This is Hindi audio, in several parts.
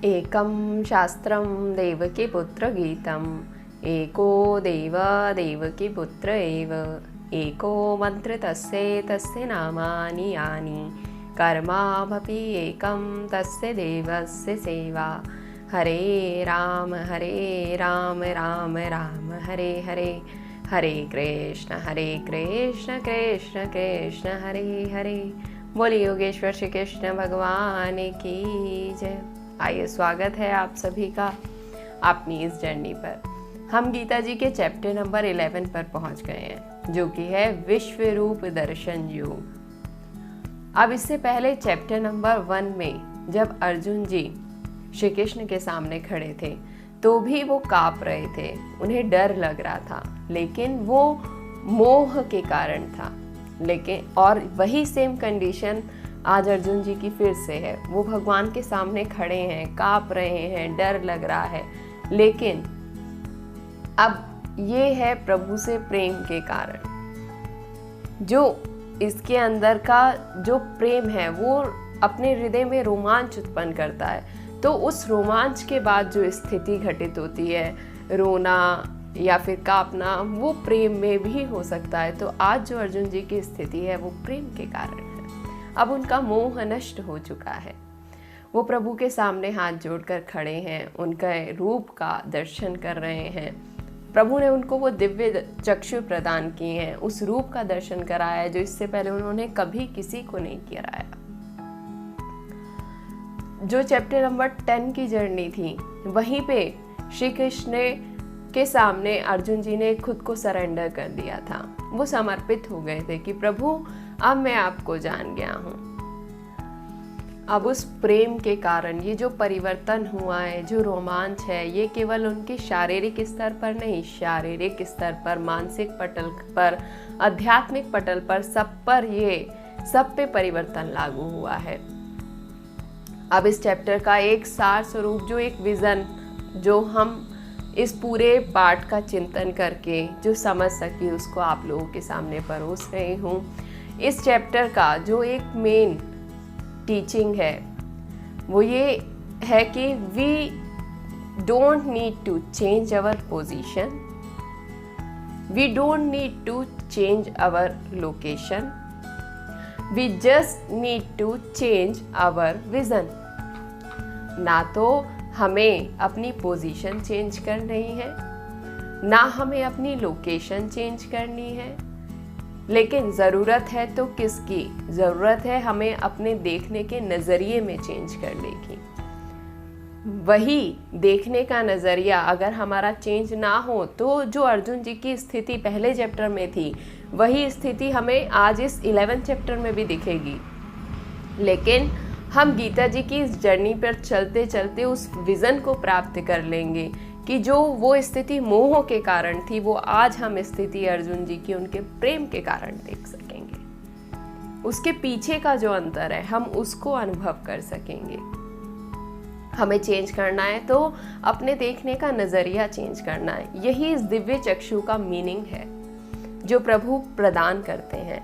एकं शास्त्रं देवकीपुत्रगीतम् एको देव देवकीपुत्र एव एको मन्त्र तस्य नामानि यानि कर्माभपि एकं तस्य देवस्य सेवा हरे राम राम राम हरे हरे हरे कृष्ण कृष्ण कृष्ण हरे हरे। बोलिए योगेश्वर श्री कृष्ण भगवान की जय। आइए, स्वागत है आप सभी का अपनी इस जर्नी पर। हम गीता जी के चैप्टर नंबर 11 पर पहुंच गए हैं, जो कि है विश्व रूप दर्शन योग। अब इससे पहले चैप्टर नंबर 1 में जब अर्जुन जी श्री कृष्ण के सामने खड़े थे तो भी वो कांप रहे थे, उन्हें डर लग रहा था, लेकिन वो मोह के कारण था। लेकिन और वही सेम कंडीशन आज अर्जुन जी की फिर से है। वो भगवान के सामने खड़े हैं, कांप रहे हैं, डर लग रहा है, लेकिन अब ये है प्रभु से प्रेम के कारण। जो इसके अंदर का जो प्रेम है वो अपने हृदय में रोमांच उत्पन्न करता है। तो उस रोमांच के बाद जो स्थिति घटित होती है, रोना या फिर कांपना, वो प्रेम में भी हो सकता है। तो आज जो अर्जुन जी की स्थिति है वो प्रेम के कारण है। अब उनका मोह नष्ट हो चुका है। वो प्रभु के सामने हाथ जोड़कर खड़े हैं, उनका रूप का दर्शन कर रहे हैं। प्रभु ने उनको वो दिव्य चक्षु प्रदान किए हैं, उस रूप का दर्शन कराया है जो इससे पहले उन्होंने कभी किसी को नहीं कराया। जो चैप्टर नंबर 10 की जर्नी थी, वहीं पे श्री कृष्ण के सामने अर्जुन जी ने खुद को सरेंडर कर दिया था। वो समर्पित हो गए थे कि प्रभु अब मैं आपको जान गया हूँ। अब उस प्रेम के कारण ये जो परिवर्तन हुआ है, जो रोमांच है, ये केवल उनके शारीरिक स्तर पर नहीं, शारीरिक स्तर पर, मानसिक पटल पर, आध्यात्मिक पटल पर, सब पे परिवर्तन लागू हुआ है। अब इस चैप्टर का एक सार स्वरूप, जो एक विजन, जो हम इस पूरे पाठ का चिंतन करके जो समझ सके, उसको आप लोगों के सामने परोस रही हूँ। इस चैप्टर का जो एक मेन टीचिंग है वो ये है कि we don't need to change our position, we don't need to change our location, we just need to change our vision. ना तो हमें अपनी पोजीशन चेंज करनी है, ना हमें अपनी लोकेशन चेंज करनी है, लेकिन ज़रूरत है तो किसकी? ज़रूरत है हमें अपने देखने के नज़रिए में चेंज करने की। वही देखने का नज़रिया अगर हमारा चेंज ना हो तो जो अर्जुन जी की स्थिति पहले चैप्टर में थी, वही स्थिति हमें आज इस 11 चैप्टर में भी दिखेगी। लेकिन हम गीता जी की इस जर्नी पर चलते चलते उस विज़न को प्राप्त कर लेंगे कि जो वो स्थिति मोह के कारण थी, वो आज हम स्थिति अर्जुन जी की उनके प्रेम के कारण देख सकेंगे। उसके पीछे का जो अंतर है हम उसको अनुभव कर सकेंगे। हमें चेंज करना है तो अपने देखने का नज़रिया चेंज करना है। यही इस दिव्य चक्षु का मीनिंग है जो प्रभु प्रदान करते हैं।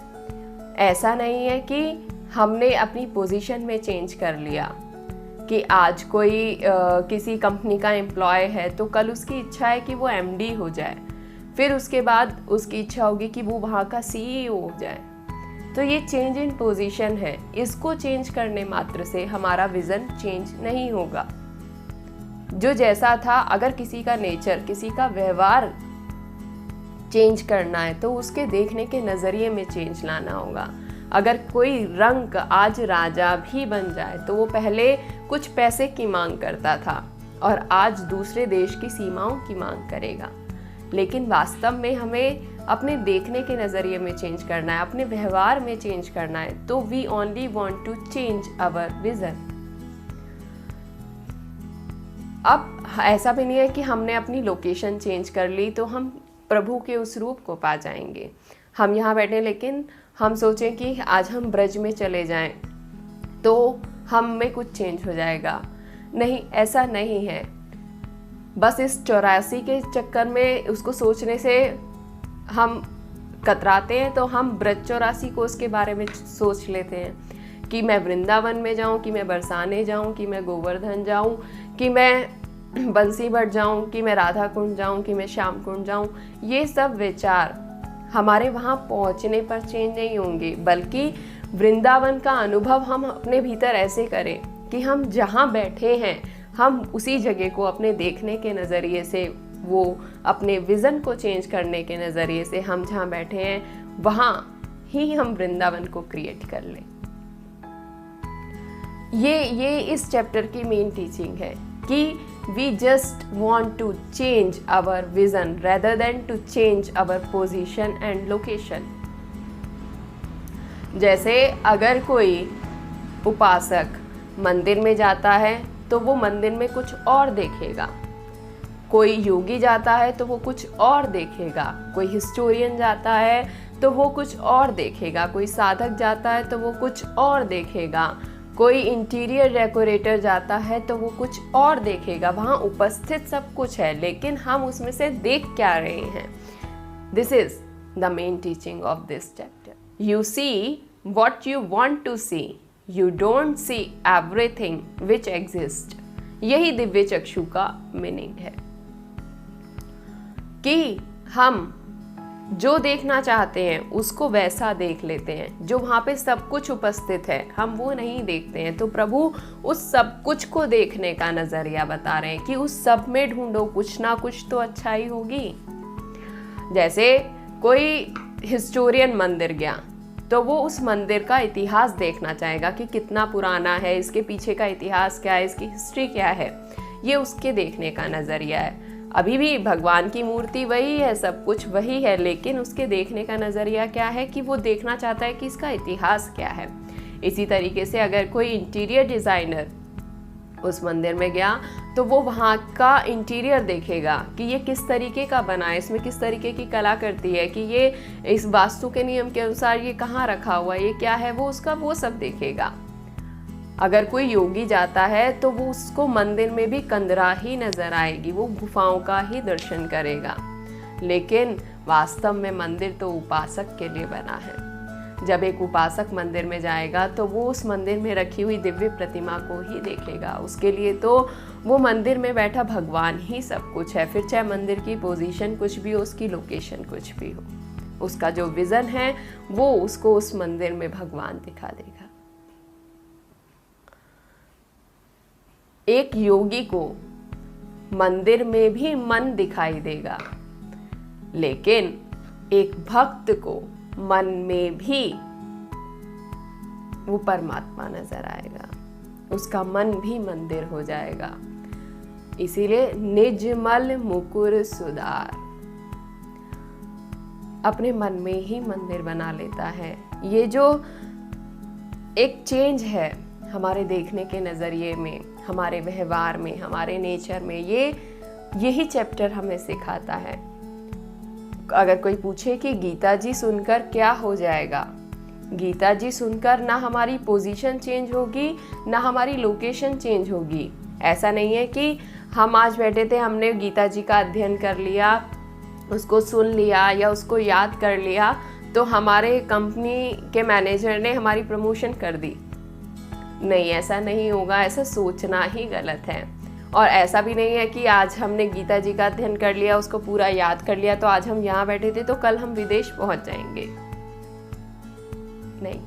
ऐसा नहीं है कि हमने अपनी पोजीशन में चेंज कर लिया कि आज कोई किसी कंपनी का एम्प्लॉय है तो कल उसकी इच्छा है कि वो एमडी हो जाए, फिर उसके बाद उसकी इच्छा होगी कि वो वहाँ का सीईओ हो जाए। तो ये चेंज इन पोजीशन है। इसको चेंज करने मात्र से हमारा विज़न चेंज नहीं होगा। जो जैसा था, अगर किसी का नेचर, किसी का व्यवहार चेंज करना है तो उसके देखने के नज़रिए में चेंज लाना होगा। अगर कोई रंक आज राजा भी बन जाए तो वो पहले कुछ पैसे की मांग करता था और आज दूसरे देश की सीमाओं की मांग करेगा। लेकिन वास्तव में हमें अपने देखने के नज़रिए में चेंज करना है, अपने व्यवहार में चेंज करना है। तो we only want to change our vision. अब ऐसा भी नहीं है कि हमने अपनी लोकेशन चेंज कर ली तो हम प्रभु के उस रूप को पा जाएंगे। हम यहाँ बैठे लेकिन हम सोचें कि आज हम ब्रज में चले जाएं तो हम में कुछ चेंज हो जाएगा। नहीं, ऐसा नहीं है। बस इस 84 के चक्कर में उसको सोचने से हम कतराते हैं, तो हम ब्रज 84 को उसके बारे में सोच लेते हैं कि मैं वृंदावन में जाऊं, कि मैं बरसाने जाऊं, कि मैं गोवर्धन जाऊं, कि मैं बंसीभट जाऊं, कि मैं राधा कुंड जाऊं, कि मैं श्याम कुंड जाऊं, ये सब विचार हमारे वहाँ पहुँचने पर चेंज नहीं होंगे, बल्कि वृंदावन का अनुभव हम अपने भीतर ऐसे करें कि हम जहाँ बैठे हैं हम उसी जगह को अपने देखने के नज़रिए से, वो अपने विज़न को चेंज करने के नज़रिए से हम जहाँ बैठे हैं वहाँ ही हम वृंदावन को क्रिएट कर लें। ये इस चैप्टर की मेन टीचिंग है कि we just want to change our vision rather than to change our position and location. जैसे अगर कोई उपासक मंदिर में जाता है तो वो मंदिर में कुछ और देखेगा, कोई योगी जाता है तो वो कुछ और देखेगा, कोई हिस्टोरियन जाता है तो वो कुछ और देखेगा, कोई साधक जाता है तो वो कुछ और देखेगा, कोई इंटीरियर डेकोरेटर जाता है तो वो कुछ और देखेगा। वहाँ उपस्थित सब कुछ है, लेकिन हम उसमें से देख क्या रहे हैं। This is the main teaching of this chapter. You see what you want to see, you don't see everything which exists। यही दिव्य चक्षु का मीनिंग है कि हम जो देखना चाहते हैं उसको वैसा देख लेते हैं, जो वहाँ पे सब कुछ उपस्थित है हम वो नहीं देखते हैं। तो प्रभु उस सब कुछ को देखने का नज़रिया बता रहे हैं कि उस सब में ढूंढो कुछ ना कुछ तो अच्छाई होगी। जैसे कोई हिस्टोरियन मंदिर गया तो वो उस मंदिर का इतिहास देखना चाहेगा कि कितना पुराना है, इसके पीछे का इतिहास क्या है, इसकी हिस्ट्री क्या है, ये उसके देखने का नज़रिया है। अभी भी भगवान की मूर्ति वही है, सब कुछ वही है, लेकिन उसके देखने का नज़रिया क्या है कि वो देखना चाहता है कि इसका इतिहास क्या है। इसी तरीके से अगर कोई इंटीरियर डिज़ाइनर उस मंदिर में गया तो वो वहाँ का इंटीरियर देखेगा कि ये किस तरीके का बना है, इसमें किस तरीके की कलाकृति है, कि ये इस वास्तु के नियम के अनुसार ये कहाँ रखा हुआ है, ये क्या है, वो उसका वो सब देखेगा। अगर कोई योगी जाता है तो वो उसको मंदिर में भी कंदरा ही नजर आएगी, वो गुफाओं का ही दर्शन करेगा। लेकिन वास्तव में मंदिर तो उपासक के लिए बना है। जब एक उपासक मंदिर में जाएगा तो वो उस मंदिर में रखी हुई दिव्य प्रतिमा को ही देखेगा। उसके लिए तो वो मंदिर में बैठा भगवान ही सब कुछ है, फिर चाहे मंदिर की पोजीशन कुछ भी हो, उसकी लोकेशन कुछ भी हो, उसका जो विजन है वो उसको उस मंदिर में भगवान दिखा देगा। एक योगी को मंदिर में भी मन दिखाई देगा, लेकिन एक भक्त को मन में भी वो परमात्मा नजर आएगा, उसका मन भी मंदिर हो जाएगा। इसीलिए निजमल मुकुर सुधार अपने मन में ही मंदिर बना लेता है। ये जो एक चेंज है हमारे देखने के नज़रिए में, हमारे व्यवहार में, हमारे नेचर में, यही चैप्टर हमें सिखाता है। अगर कोई पूछे कि गीता जी सुनकर क्या हो जाएगा, गीता जी सुनकर ना हमारी पोजीशन चेंज होगी ना हमारी लोकेशन चेंज होगी। ऐसा नहीं है कि हम आज बैठे थे, हमने गीता जी का अध्ययन कर लिया, उसको सुन लिया या उसको याद कर लिया तो हमारे कंपनी के मैनेजर ने हमारी प्रमोशन कर दी। नहीं, ऐसा नहीं होगा, ऐसा सोचना ही गलत है। और ऐसा भी नहीं है कि आज हमने गीता जी का अध्ययन कर लिया, उसको पूरा याद कर लिया तो आज हम यहाँ बैठे थे तो कल हम विदेश पहुंच जाएंगे। नहीं,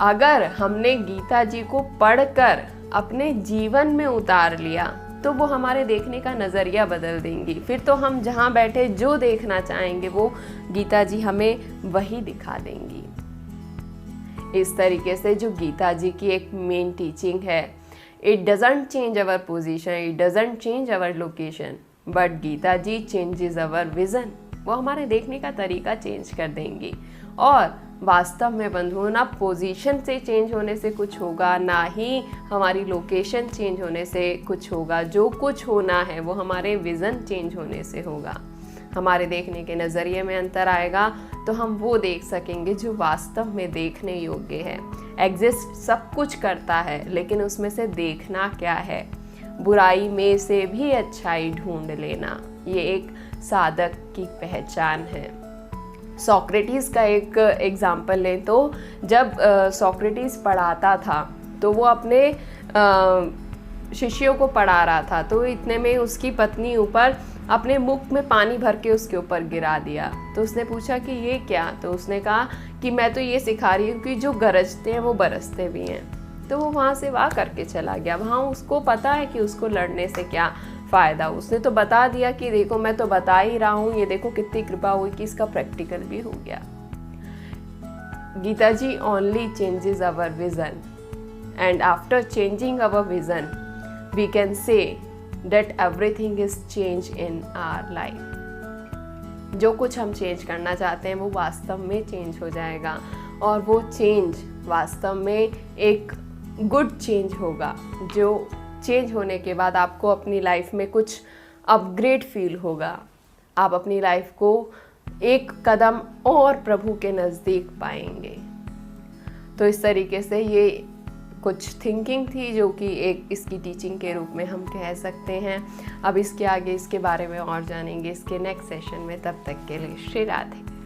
अगर हमने गीता जी को पढ़कर अपने जीवन में उतार लिया तो वो हमारे देखने का नज़रिया बदल देंगी। फिर तो हम जहाँ बैठे जो देखना चाहेंगे वो गीता जी हमें वही दिखा देंगी। इस तरीके से जो गीता जी की एक मेन टीचिंग है, it doesn't change our position, it doesn't change our location, but Gita ji changes our vision. वो हमारे देखने का तरीका चेंज कर देंगी। और वास्तव में बंधुओं, ना पोजीशन से चेंज होने से कुछ होगा, ना ही हमारी लोकेशन चेंज होने से कुछ होगा। जो कुछ होना है वो हमारे विज़न चेंज होने से होगा। हमारे देखने के नज़रिए में अंतर आएगा तो हम वो देख सकेंगे जो वास्तव में देखने योग्य है। एग्जिस्ट सब कुछ करता है, लेकिन उसमें से देखना क्या है। बुराई में से भी अच्छाई ढूंढ लेना, ये एक साधक की पहचान है। सोक्रेटिस का एक एग्जाम्पल लें तो जब सोक्रेटिस पढ़ाता था तो वो अपने शिष्यों को पढ़ा रहा था, तो इतने में उसकी पत्नी ऊपर अपने मुख में पानी भर के उसके ऊपर गिरा दिया। तो उसने पूछा कि ये क्या? तो उसने कहा कि मैं तो ये सिखा रही हूँ कि जो गरजते हैं वो बरसते भी हैं। तो वो वहाँ से वाह करके चला गया। वहाँ उसको पता है कि उसको लड़ने से क्या फ़ायदा। उसने तो बता दिया कि देखो मैं तो बता ही रहा हूँ, ये देखो कितनी कृपा हुई कि इसका प्रैक्टिकल भी हो गया। Geeta ji only changes our vision, and after changing our vision we can say that everything is change in our life। जो कुछ हम चेंज करना चाहते हैं वो वास्तव में चेंज हो जाएगा, और वो चेंज वास्तव में एक गुड चेंज होगा, जो चेंज होने के बाद आपको अपनी लाइफ में कुछ अपग्रेड फील होगा। आप अपनी लाइफ को एक कदम और प्रभु के नज़दीक पाएंगे। तो इस तरीके से ये कुछ थिंकिंग थी जो कि एक इसकी टीचिंग के रूप में हम कह सकते हैं। अब इसके आगे इसके बारे में और जानेंगे इसके नेक्स्ट सेशन में। तब तक के लिए श्री राधे।